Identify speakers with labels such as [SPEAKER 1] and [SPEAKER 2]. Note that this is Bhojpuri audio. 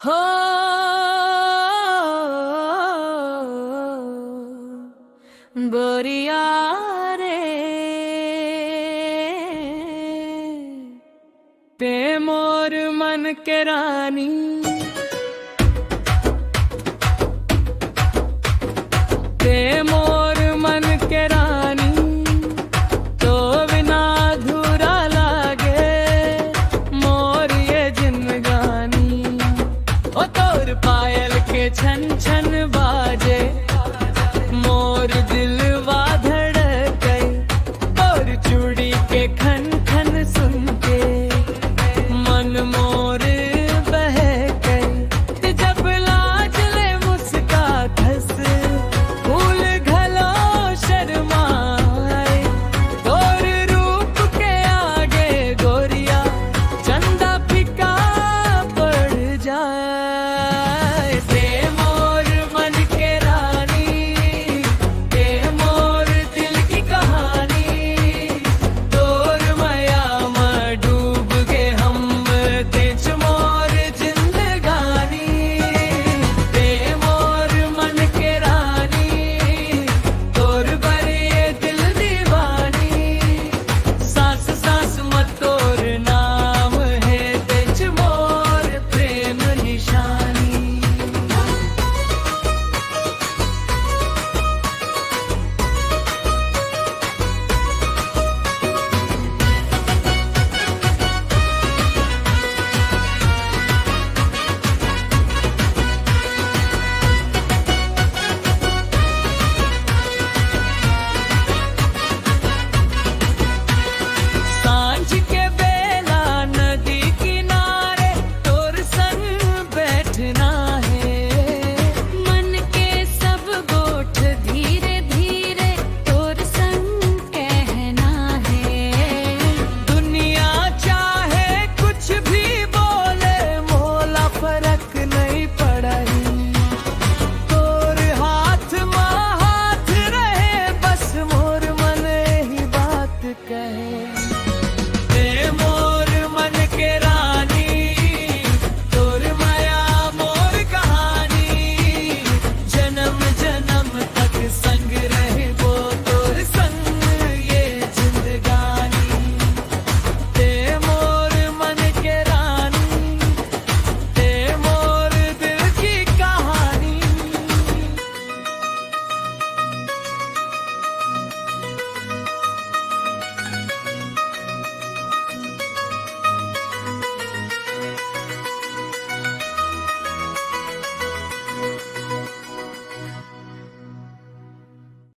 [SPEAKER 1] हो बोरिया रे ते मोर मन के रानी ते मोर मन के रानी तो बिना अधूरा लागे मोर ये जिंदगानी। ओ तोर पायल के छन छन बाजे मोर दिलवा धड़के, तोर चूड़ी के खन खन सुन के मन मोर बहके। जब लाज ले मुस्का धस फूल घलो शर्माए, तोर रूप के आगे गोरिया चंदा फीका पड़ जाए। ते मोर मन के रानी, ते मोर दिल की कहानी, तोर माया में डूब गए हम तेज मोर जिंदगानी। ते मोर मन के रानी तोर बरे ये दिल दीवानी, सांस सांस मत तोर नाम है तेज मोर प्रेम निशानी। सांझ के बेला नदी किनारे तोर संग बैठना,